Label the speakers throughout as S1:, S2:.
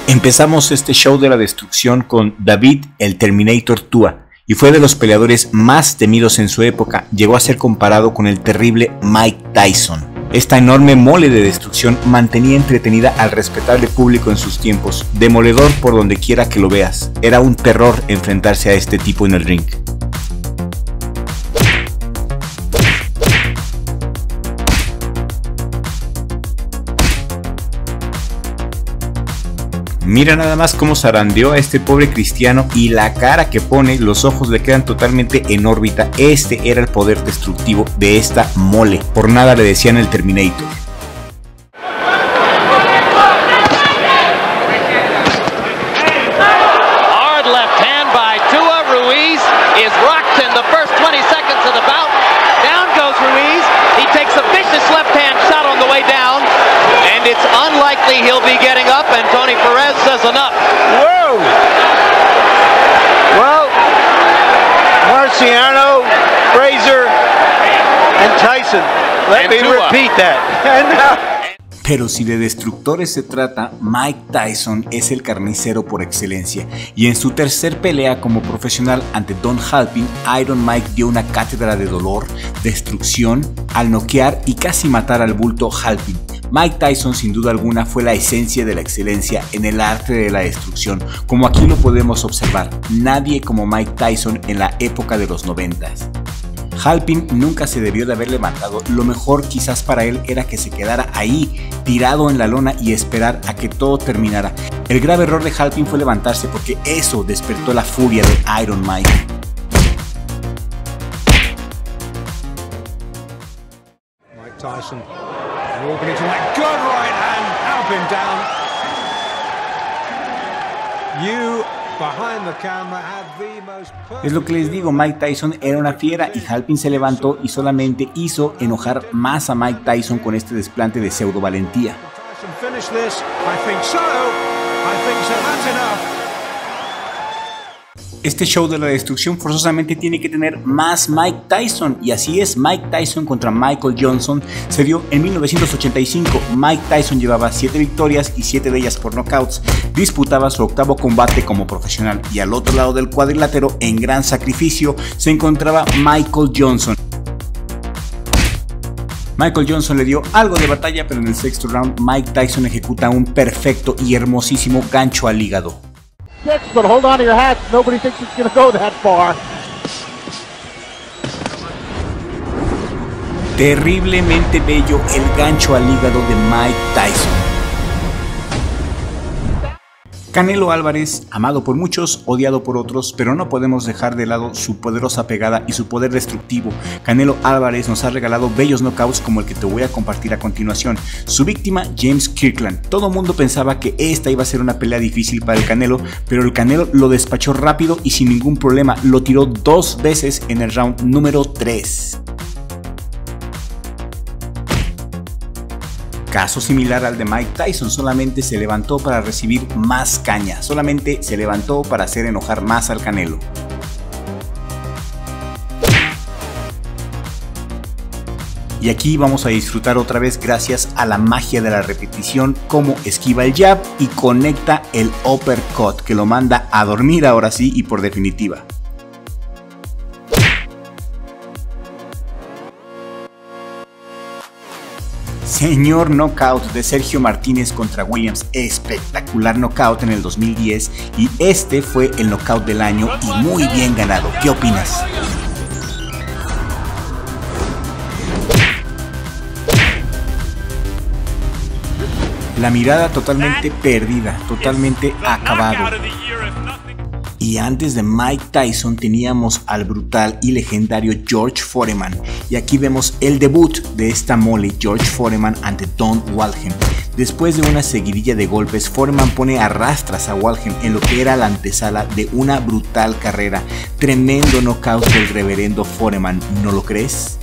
S1: Empezamos este show de la destrucción con David el Terminator Tua, y fue de los peleadores más temidos en su época. Llegó a ser comparado con el terrible Mike Tyson. Esta enorme mole de destrucción mantenía entretenida al respetable público en sus tiempos, demoledor por donde quiera que lo veas. Era un terror enfrentarse a este tipo en el ring. Mira nada más cómo zarandeó a este pobre cristiano y la cara que pone, los ojos le quedan totalmente en órbita. Este era el poder destructivo de esta mole. Por nada le decían el Terminator.
S2: Hard left hand by Tua. Ruiz is rocked in the first 20 seconds of the bout. Down goes Ruiz. He takes a vicious left hand shot on the way down. And it's unlikely he'll be getting up, and Tony Perez says enough.
S3: Whoa! Well, Marciano, Frazier, and Tyson. Let me repeat that.
S1: Pero si de destructores se trata, Mike Tyson es el carnicero por excelencia, y en su tercer pelea como profesional ante Don Halpin, Iron Mike dio una cátedra de dolor, destrucción, al noquear y casi matar al bulto Halpin. Mike Tyson sin duda alguna fue la esencia de la excelencia en el arte de la destrucción, como aquí lo podemos observar. Nadie como Mike Tyson en la época de los 90s. Halpin nunca se debió de haber levantado. Lo mejor quizás para él era que se quedara ahí, tirado en la lona, y esperar a que todo terminara. El grave error de Halpin fue levantarse, porque eso despertó la furia de Iron Mike.
S4: Mike Tyson walking into that good right hand, Halpin down. You behind the camera had the most perfect...
S1: Es lo que les digo, Mike Tyson era una fiera y Halpin se levantó y solamente hizo enojar más a Mike Tyson con este desplante de pseudo valentía. Este show de la destrucción forzosamente tiene que tener más Mike Tyson, y así es. Mike Tyson contra Michael Johnson se dio en 1985. Mike Tyson llevaba 7 victorias y 7 de ellas por knockouts. Disputaba su octavo combate como profesional, y al otro lado del cuadrilátero, en gran sacrificio, se encontraba Michael Johnson. Michael Johnson le dio algo de batalla, pero en el sexto round Mike Tyson ejecuta un perfecto y hermosísimo gancho al hígado.
S5: But hold on to your hats. Nobody thinks it's going to go that far.
S1: Terriblemente bello el gancho al hígado de Mike Tyson. Canelo Álvarez, amado por muchos, odiado por otros, pero no podemos dejar de lado su poderosa pegada y su poder destructivo. Canelo Álvarez nos ha regalado bellos knockouts como el que te voy a compartir a continuación. Su víctima, James Kirkland. Todo mundo pensaba que esta iba a ser una pelea difícil para el Canelo, pero el Canelo lo despachó rápido y sin ningún problema. Lo tiró 2 veces en el round número 3. Caso similar al de Mike Tyson, solamente se levantó para recibir más caña, solamente se levantó para hacer enojar más al Canelo. Y aquí vamos a disfrutar otra vez, gracias a la magia de la repetición, cómo esquiva el jab y conecta el uppercut, que lo manda a dormir ahora sí y por definitiva. Señor knockout de Sergio Martínez contra Williams, espectacular knockout en el 2010, y este fue el knockout del año y muy bien ganado. ¿Qué opinas? La mirada totalmente perdida, totalmente acabado. Y antes de Mike Tyson teníamos al brutal y legendario George Foreman. Y aquí vemos el debut de esta mole, George Foreman ante Don Waldheim. Después de una seguidilla de golpes, Foreman pone a rastras a Waldheim en lo que era la antesala de una brutal carrera. Tremendo knockout del reverendo Foreman, ¿no lo crees?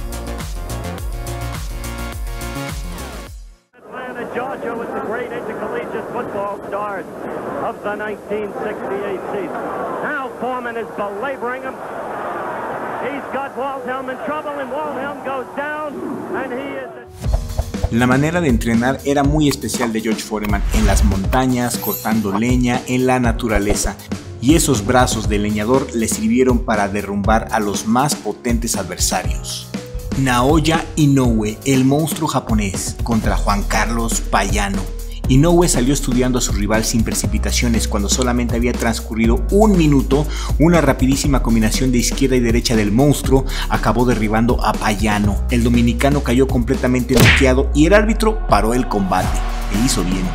S6: Of the 1968 season. Now Foreman is belaboring him. He's got Waldhelm in trouble, and Waldhelm goes down, and he is...
S1: La manera de entrenar era muy especial de George Foreman, en las montañas, cortando leña, en la naturaleza. Y esos brazos de leñador le sirvieron para derrumbar a los más potentes adversarios. Naoya Inoue, el monstruo japonés, contra Juan Carlos Payano. Inoue salió estudiando a su rival sin precipitaciones cuando solamente había transcurrido un minuto. Una rapidísima combinación de izquierda y derecha del monstruo acabó derribando a Payano. El dominicano cayó completamente noqueado y el árbitro paró el combate. E hizo bien.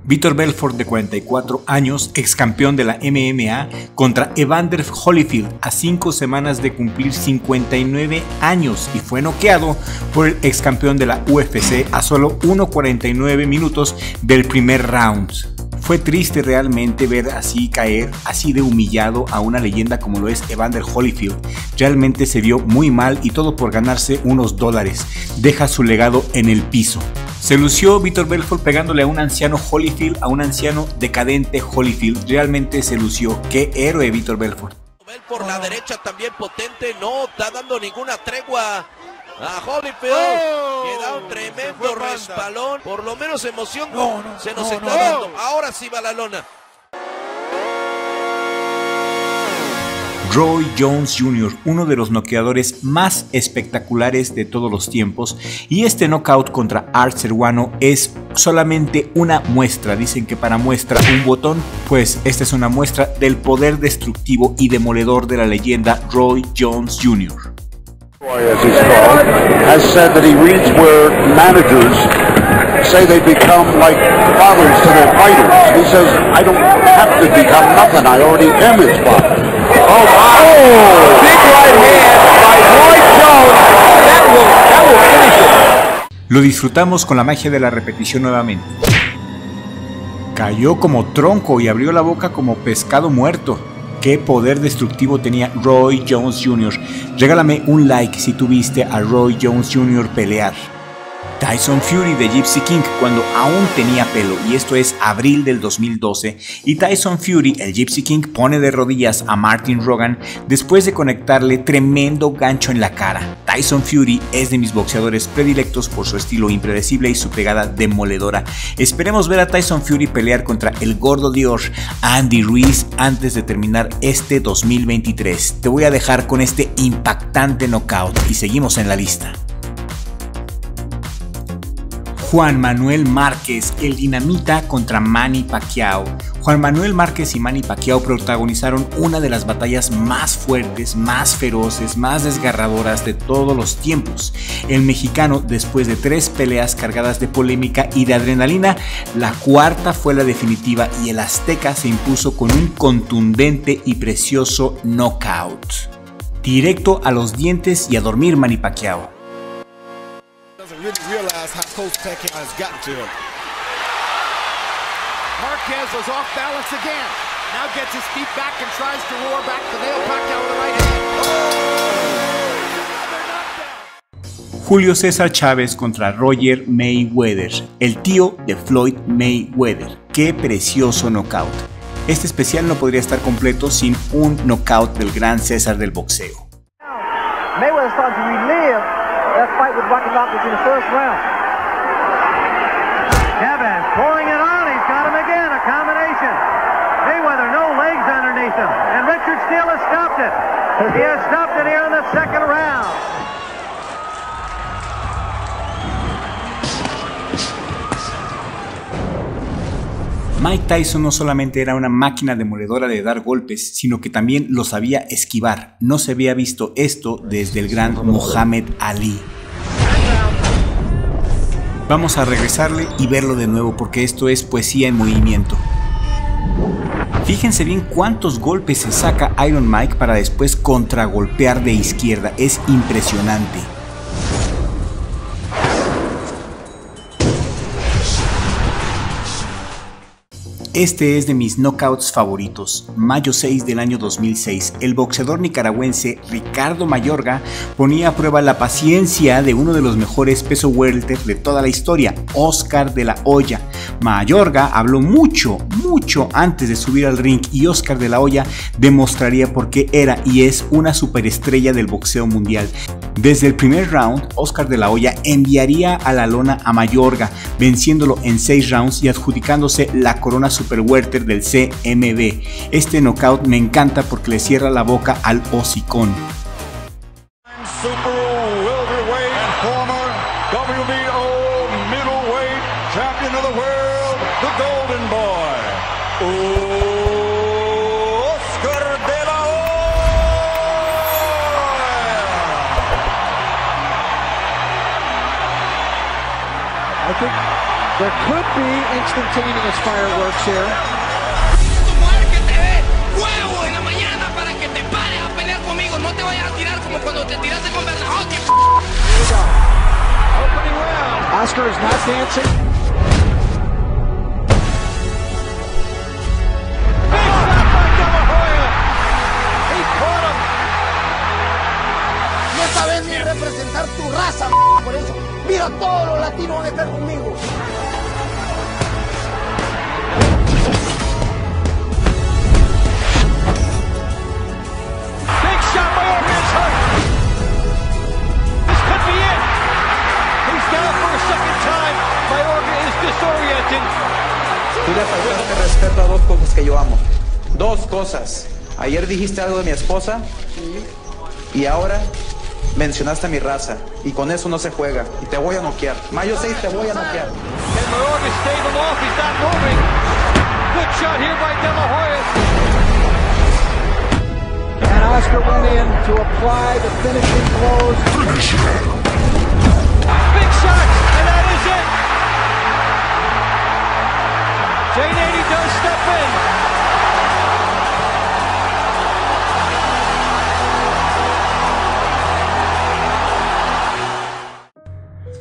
S1: Vitor Belfort, de 44 años, ex campeón de la MMA, contra Evander Holyfield a 5 semanas de cumplir 59 años y fue noqueado por el ex campeón de la UFC a solo 1:49 minutos del primer round. Fue triste realmente ver así caer, así de humillado a una leyenda como lo es Evander Holyfield. Realmente se vio muy mal y todo por ganarse unos dólares. Deja su legado en el piso. Se lució Vitor Belfort pegándole a un anciano Holyfield, a un anciano decadente Holyfield. Realmente se lució. ¡Qué héroe Vitor Belfort!
S7: Por la derecha también potente, no está dando ninguna tregua a Holyfield. Queda un tremendo respalón. Por lo menos emoción se nos está dando. Ahora sí va la lona.
S1: Roy Jones Jr., uno de los noqueadores más espectaculares de todos los tiempos, y este knockout contra Art Ceruano es solamente una muestra. Dicen que para muestra un botón, pues esta es una muestra del poder destructivo y demoledor de la leyenda Roy Jones Jr.
S8: As he's called, has said that he reads where managers say they become like fathers to their fighters. He says, I don't have to become nothing, I already am his father. Oh, my. Oh, big right hand by Roy Jones. That will finish it.
S1: Lo disfrutamos con la magia de la repetición nuevamente. Cayó como tronco y abrió la boca como pescado muerto. Qué poder destructivo tenía Roy Jones Jr. Regálame un like si tuviste a Roy Jones Jr. pelear. Tyson Fury de Gypsy King cuando aún tenía pelo, y esto es abril del 2012, y Tyson Fury, el Gypsy King, pone de rodillas a Martin Rogan después de conectarle tremendo gancho en la cara. Tyson Fury es de mis boxeadores predilectos por su estilo impredecible y su pegada demoledora. Esperemos ver a Tyson Fury pelear contra el gordo Dios Andy Ruiz antes de terminar este 2023. Te voy a dejar con este impactante knockout y seguimos en la lista. Juan Manuel Márquez, el Dinamita contra Manny Pacquiao. Juan Manuel Márquez y Manny Pacquiao protagonizaron una de las batallas más fuertes, más feroces, más desgarradoras de todos los tiempos. El mexicano, después de 3 peleas cargadas de polémica y de adrenalina, la cuarta fue la definitiva y el azteca se impuso con un contundente y precioso knockout. Directo a los dientes y a dormir Manny Pacquiao.
S9: Really realize how close Pacquiao has gotten to him.
S5: Marquez was off balance again. Now gets his feet back and tries to roar back to nail Pacquiao with the right hand.
S1: Julio César Chávez contra Roger Mayweather, el tío de Floyd Mayweather. Qué precioso knockout. Este especial no podría estar completo sin un knockout del gran César del boxeo.
S10: Mayweather starting to relive that fight with Rocky Rockets in the first round.
S6: Chavez pouring it on. He's got him again. A combination. Mayweather, no legs underneath him. And Richard Steele has stopped it. He has stopped it here in the second round.
S1: Mike Tyson no solamente era una máquina demoledora de dar golpes, sino que también lo sabía esquivar. No se había visto esto desde el gran Muhammad Ali. Vamos a regresarle y verlo de nuevo porque esto es poesía en movimiento. Fíjense bien cuántos golpes se saca Iron Mike para después contragolpear de izquierda. Es impresionante. Este es de mis knockouts favoritos. Mayo 6 del año 2006, el boxeador nicaragüense Ricardo Mayorga ponía a prueba la paciencia de uno de los mejores peso welter de toda la historia, Oscar de la Hoya. Mayorga habló mucho antes de subir al ring y Oscar de la Hoya demostraría por qué era y es una superestrella del boxeo mundial. Desde el primer round, Oscar de la Hoya enviaría a la lona a Mayorga, venciéndolo en 6 rounds y adjudicándose la corona super welter del CMB. Este knockout me encanta porque le cierra la boca al hocicón.
S11: Super welterweight and former WBO middleweight champion of the world, the Golden Boy, Oscar de la
S10: I think there could be instantaneous fireworks here. Oscar is not dancing.
S3: Big shot by De La Hoya. He caught him.
S12: No sabes ni representar tu raza, por eso. Mira, todos los latinos van a estar conmigo.
S3: Big shot by Ortiz hurt. This could be it. He's down for a second time. Mayorga is disoriented.
S13: Tú le faltaste respeto a dos cosas que yo amo. Dos cosas. Ayer dijiste algo de mi esposa y ahora mencionaste a mi raza. Y con eso no se juega. Y te voy a noquear. Mayo 6 te voy a noquear.
S3: Can Mayorga stave him off? He's not moving. Good shot here by De La Hoya.
S10: And Oscar went in to apply the finishing blows.
S3: Big shot, and that is it. Jay Nady does step in.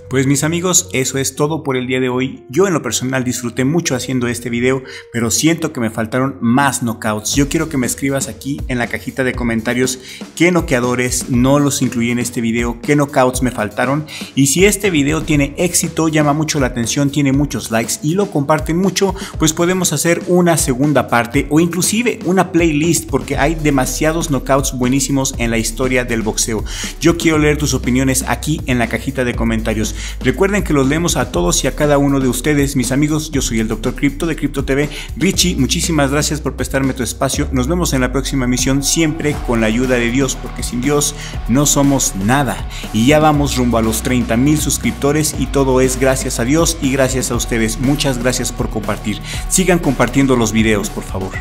S1: Pues mis amigos, eso es todo por el día de hoy. Yo en lo personal disfruté mucho haciendo este video, pero siento que me faltaron más knockouts. Yo quiero que me escribas aquí en la cajita de comentarios qué noqueadores no los incluí en este video, qué knockouts me faltaron. Y si este video tiene éxito, llama mucho la atención, tiene muchos likes y lo comparten mucho, pues podemos hacer una segunda parte o inclusive una playlist, porque hay demasiados knockouts buenísimos en la historia del boxeo. Yo quiero leer tus opiniones aquí en la cajita de comentarios. Recuerden que los leemos a todos y a cada uno de ustedes, mis amigos. Yo soy el Dr. Crypto de Crypto TV. Richie, muchísimas gracias por prestarme tu espacio. Nos vemos en la próxima emisión, siempre con la ayuda de Dios, porque sin Dios no somos nada. Y ya vamos rumbo a los 30,000 suscriptores y todo es gracias a Dios y gracias a ustedes. Muchas gracias por compartir. Sigan compartiendo los videos, por favor.